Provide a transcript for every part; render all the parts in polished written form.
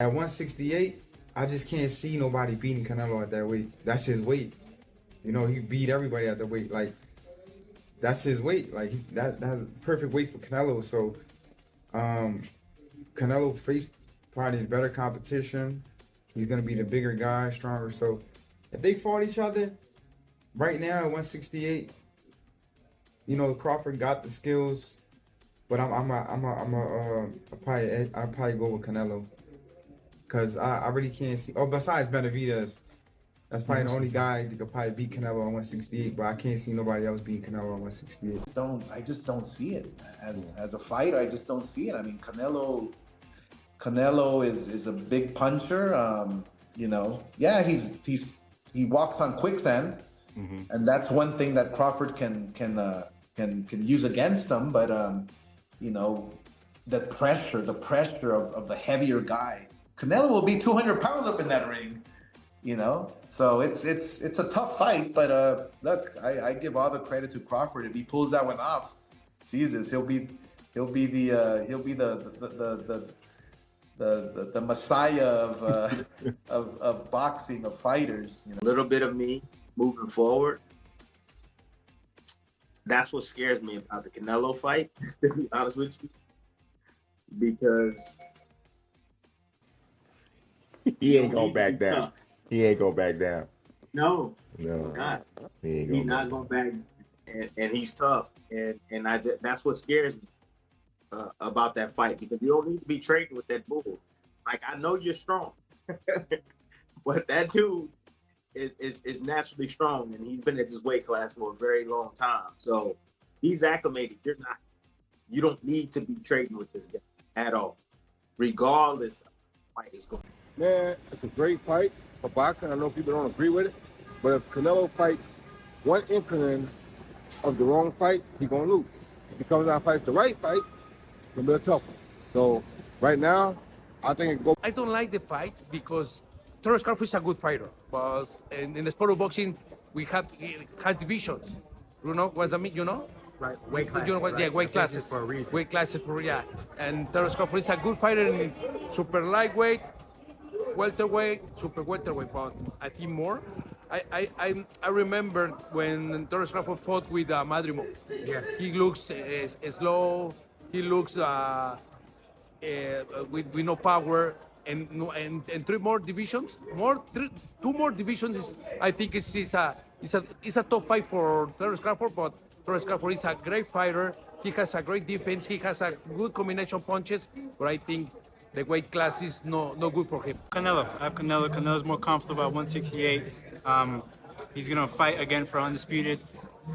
At 168, I just can't see nobody beating Canelo at that weight. That's his weight. You know, he beat everybody at that weight. Like, that's his weight. Like, that's the perfect weight for Canelo. So, um, Canelo faced probably better competition. He's gonna be the bigger guy, stronger. So, if they fought each other right now at 168, you know, Crawford got the skills, but I'll probably go with Canelo because I really can't see. Oh, besides Benavidez, that's probably the only guy that could probably beat Canelo on 168, but I can't see nobody else beating Canelo on 168. I just don't see it as a fighter. I just don't see it. I mean, Canelo is a big puncher. You know, yeah, he walks on quicksand, and that's one thing that Crawford can use against him. But you know, the pressure of the heavier guy. Canelo will be 200 pounds up in that ring. You know, so it's a tough fight. But look, I give all the credit to Crawford. If he pulls that one off, Jesus, he'll be the messiah of boxing, of fighters. You know? A little bit of me moving forward. That's what scares me about the Canelo fight, to be honest with you, because he ain't gonna back down. Tough. He ain't gonna back down. No, not. He's not gonna back, and he's tough, and that's what scares me about that fight, because you don't need to be trading with that bull. Like, I know you're strong, but that dude is naturally strong, and he's been at his weight class for a very long time. So he's acclimated. You don't need to be trading with this guy at all, regardless of how the fight is going. Man, it's a great fight for boxing. I know people don't agree with it, but if Canelo fights one inkling of the wrong fight, he's gonna lose. If he comes out and fights the right fight, it's gonna be a tough one. So right now, I think it go. I don't like the fight because Terence Crawford is a good fighter, but in the sport of boxing, it has divisions. You know what's I mean? You know? Right, weight classes. You know what? Right? Yeah, weight classes for a reason. Weight classes for and Terence Crawford is a good fighter in super lightweight, welterweight, super welterweight, but I think more. I remember when Terence Crawford fought with Madrimov. Yes. He looks slow. He looks with no power, and three more divisions. Two more divisions. I think it's a top fight for Terence Crawford, but Terence Crawford is a great fighter. He has a great defense. He has a good combination punches, but I think the weight class is no good for him. Canelo. I have Canelo. Canelo's more comfortable at 168. He's going to fight again for undisputed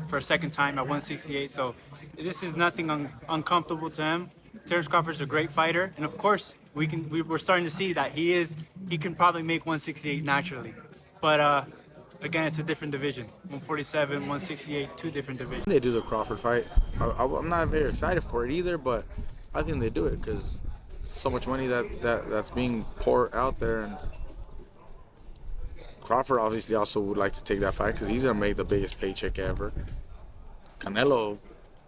for a second time at 168. So this is nothing uncomfortable to him. Terence Crawford's a great fighter. And of course, we're starting to see that he can probably make 168 naturally. But again, it's a different division. 147, 168, two different divisions. They do the Crawford fight. I'm not very excited for it either, but I think they do it because so much money that's being poured out there, and Crawford obviously also would like to take that fight because he's gonna make the biggest paycheck ever. Canelo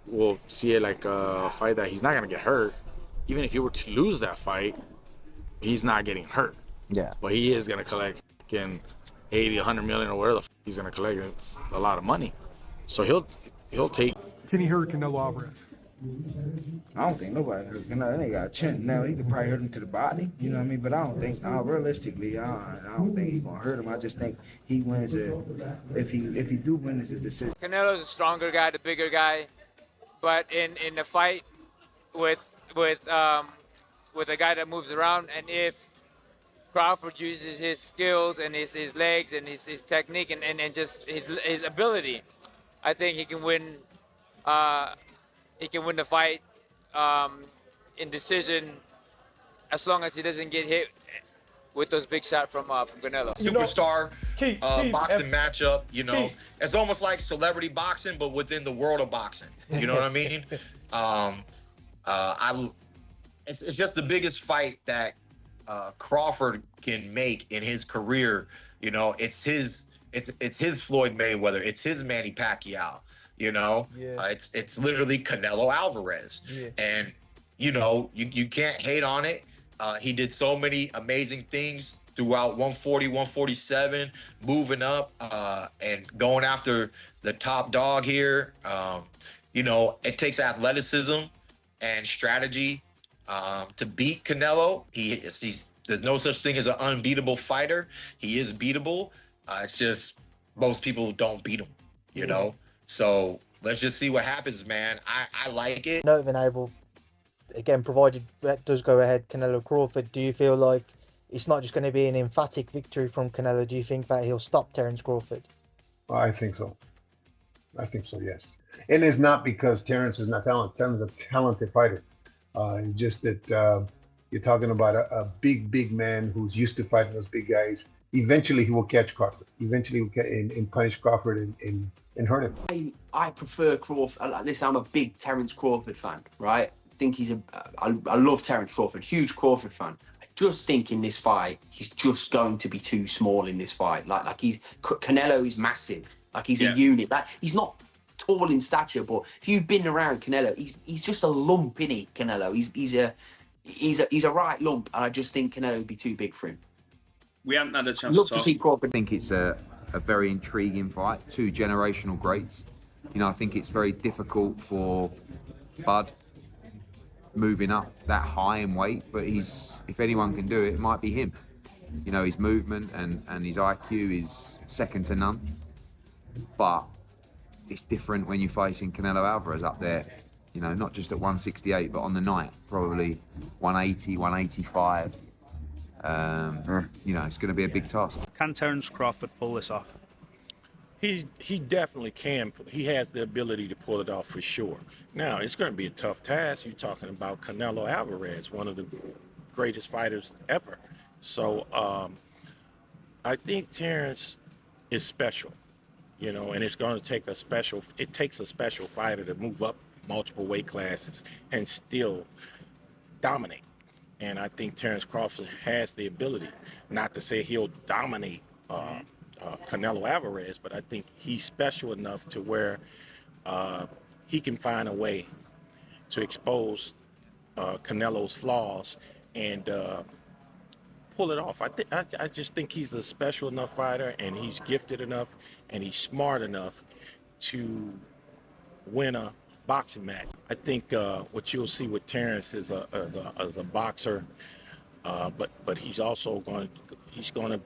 will see it like a fight that he's not gonna get hurt. Even if he were to lose that fight, he's not getting hurt. Yeah. But he is gonna collect fucking 80, 100 million or whatever the he's gonna collect. It's a lot of money. So he'll take. Can he hurt Canelo Alvarez? I don't think nobody hurt Canelo. They got a chin now. He could probably hurt him to the body. You know what I mean? But I don't think, realistically, I don't think he's gonna hurt him. I just think he wins it. If he do win, it's a decision. Canelo's a stronger guy, the bigger guy, but in the fight with a guy that moves around, and if Crawford uses his skills and his legs and his technique and just his ability, I think he can win. He can win the fight in decision as long as he doesn't get hit with those big shots from Canelo. Superstar boxing matchup, you know. It's almost like celebrity boxing, but within the world of boxing. You know what I mean? It's just the biggest fight that Crawford can make in his career. You know, it's his Floyd Mayweather, it's his Manny Pacquiao. You know, it's literally Canelo Alvarez, and you know you can't hate on it. He did so many amazing things throughout 140, 147, moving up and going after the top dog here. You know, it takes athleticism and strategy to beat Canelo. There's no such thing as an unbeatable fighter. He is beatable. It's just most people don't beat him, you know? So let's just see what happens, man. I like it. Note of enable, again, provided that does go ahead, Canelo Crawford, do you feel like it's not just going to be an emphatic victory from Canelo? Do you think that he'll stop Terence Crawford? I think so. Yes. And it's not because Terence is not talented. Terence is a talented fighter. It's just that you're talking about a big man who's used to fighting those big guys. Eventually, he will catch Crawford. Eventually, he will catch and punish Crawford and hurt him. I prefer Crawford. Listen, I'm a big Terence Crawford fan, right? I think I love Terence Crawford, huge Crawford fan. I just think in this fight, he's just going to be too small in this fight. Like Canelo is massive. Like he's a unit. That he's not tall in stature, but if you've been around Canelo, he's just a lump, isn't he? Canelo, he's a right lump, and I just think Canelo would be too big for him. We haven't had a chance Love to to talk. see Crawford. I think it's a very intriguing fight. Two generational greats. You know, I think it's very difficult for Bud moving up that high in weight, but if anyone can do it, it might be him. You know, his movement and his IQ is second to none. But it's different when you're facing Canelo Alvarez up there. You know, not just at 168, but on the night, probably 180, 185. You know, it's going to be a big task. Can Terence Crawford pull this off? He definitely can. He has the ability to pull it off for sure. Now, it's going to be a tough task. You're talking about Canelo Alvarez, one of the greatest fighters ever. So I think Terence is special, you know, and it takes a special fighter to move up multiple weight classes and still dominate. And I think Terence Crawford has the ability, not to say he'll dominate Canelo Alvarez, but I think he's special enough to where he can find a way to expose Canelo's flaws and pull it off. I just think he's a special enough fighter, and he's gifted enough, and he's smart enough to win a boxing match. I think what you'll see with Terence is a boxer, but he's also going to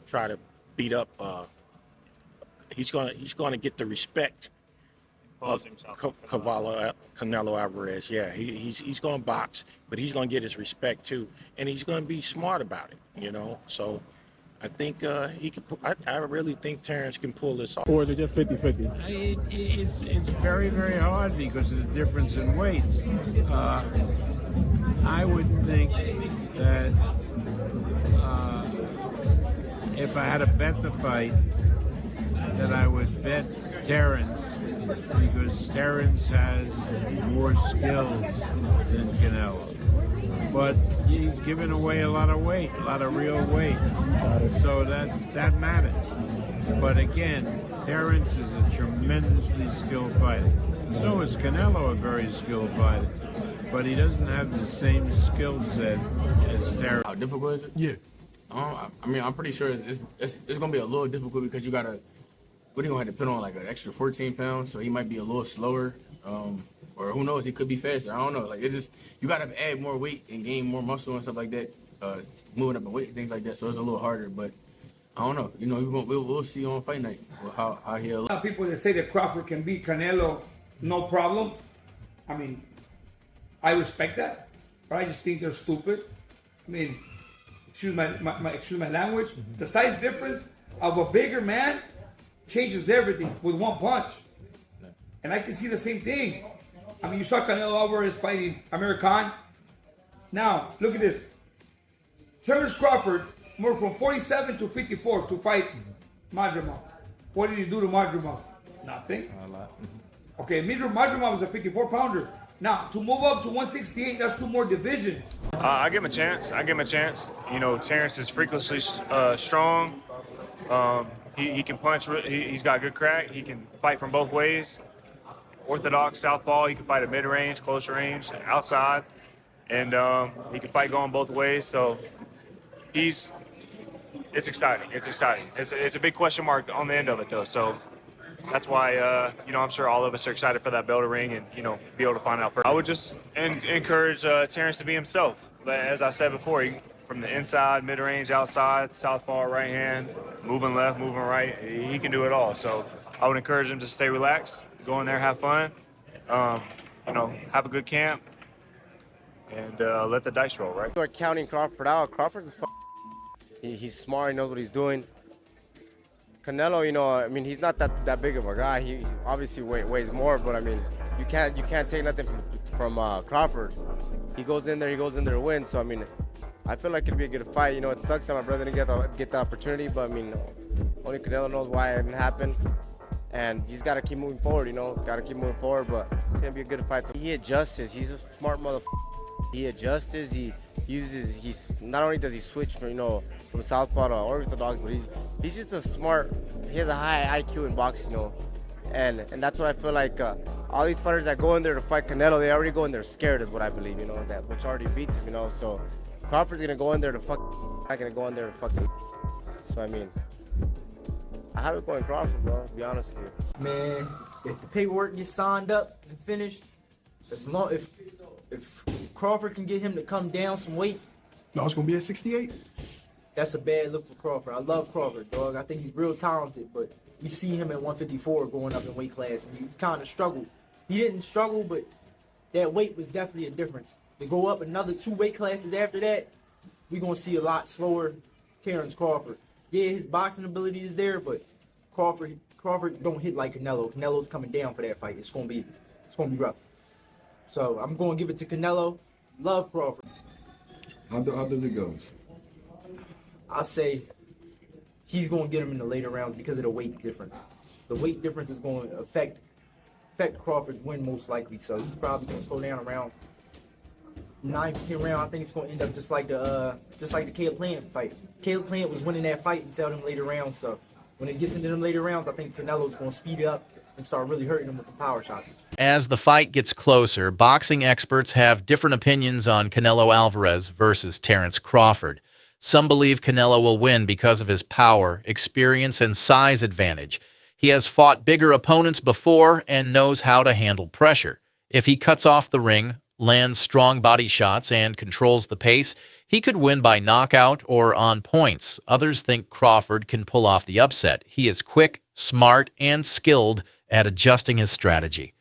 try to beat up. He's going to get the respect of Canelo Alvarez. Yeah, he's going to box, but he's going to get his respect too, and he's going to be smart about it. You know, so I think he can. I really think Terence can pull this off. Or is it just 50-50? It's very, very hard because of the difference in weight. I would think that if I had to bet the fight, that I would bet Terence, because Terence has more skills than Canelo. But he's given away a lot of weight, a lot of real weight. So that matters. But again, Terence is a tremendously skilled fighter. So is Canelo a very skilled fighter. But he doesn't have the same skill set as Terence. How difficult is it? Yeah. I mean, I'm pretty sure it's going to be a little difficult because you got to, what are you going to have to put on, like an extra 14 pounds? So he might be a little slower. Or who knows, he could be faster. I don't know. Like, it's just, you got to add more weight and gain more muscle and stuff like that, moving up in weight and things like that. So it's a little harder, but I don't know. You know, we'll see on fight night how he'll. A lot of people that say that Crawford can beat Canelo, no problem. I mean, I respect that, but I just think they're stupid. I mean, excuse my language. The size difference of a bigger man changes everything with one punch. And I can see the same thing. I mean, you saw Canelo Alvarez fighting Amir Khan. Now, look at this. Terence Crawford moved from 47 to 54 to fight Madrimov. What did he do to Madrimov? Nothing. A lot. Okay, Madrimov was a 54-pounder. Now, to move up to 168, that's 2 more divisions. I give him a chance. You know, Terence is freakishly strong. He can punch. He's got good crack. He can fight from both ways. Orthodox, southpaw. He can fight at mid-range, close range, outside. and he can fight going both ways. So it's exciting. It's exciting. It's a big question mark on the end of it, though. So that's why, I'm sure all of us are excited for that bell to ring and, be able to find out first. I would just encourage Terence to be himself. As I said before, from the inside, mid-range, outside, southpaw, right hand, moving left, moving right, he can do it all. So I would encourage him to stay relaxed, go in there, have fun, have a good camp, and let the dice roll, right? We're counting Crawford out. Crawford's he's smart, he knows what he's doing. Canelo, he's not that big of a guy. He obviously weighs more, but you can't take nothing from Crawford. He goes in there to win. So I feel like it'd be a good fight. It sucks that my brother didn't get the opportunity, but only Canelo knows why it didn't happen. And you just gotta keep moving forward. Gotta keep moving forward. But it's gonna be a good fight. He adjusts. He's a smart motherfucker. He adjusts. He uses. He's not only does he switch from southpaw to orthodox, but he's just a smart. He has a high IQ in boxing, and that's what I feel like. All these fighters that go in there to fight Canelo, they already go in there scared, is what I believe. That which already beats him. So Crawford's gonna go in there to not gonna go in there to fucking. So I have it going Crawford, bro. To be honest with you. Man, if the paperwork gets signed up and finished, if Crawford can get him to come down some weight, No, it's gonna be at 68. that's a bad look for Crawford. I love Crawford, dog. I think he's real talented, but we see him at 154 going up in weight class, and he kind of struggled. He didn't struggle, but that weight was definitely a difference. To go up another 2 weight classes after that, we're gonna see a lot slower Terence Crawford. Yeah, his boxing ability is there, but Crawford don't hit like Canelo. Canelo's coming down for that fight. It's gonna be rough. So I'm gonna give it to Canelo. Love Crawford. How does it go? I say he's gonna get him in the later rounds because of the weight difference. The weight difference is going to affect Crawford's win most likely. So he's probably gonna slow down around 9th, 10th round. I think it's gonna end up just like the Caleb Plant fight. Caleb Plant was winning that fight until them later rounds. So when it gets into them later rounds, I think Canelo's gonna speed up and start really hurting him with the power shots. As the fight gets closer, boxing experts have different opinions on Canelo Alvarez versus Terence Crawford. Some believe Canelo will win because of his power, experience, and size advantage. He has fought bigger opponents before and knows how to handle pressure. If he cuts off the ring, lands strong body shots, and controls the pace, he could win by knockout or on points. Others think Crawford can pull off the upset. He is quick, smart, and skilled at adjusting his strategy.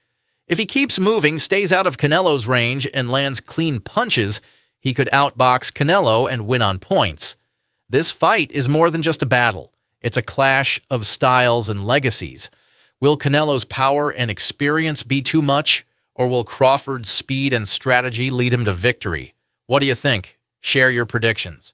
If he keeps moving, stays out of Canelo's range, and lands clean punches, he could outbox Canelo and win on points. This fight is more than just a battle. It's a clash of styles and legacies. Will Canelo's power and experience be too much, or will Crawford's speed and strategy lead him to victory? What do you think? Share your predictions.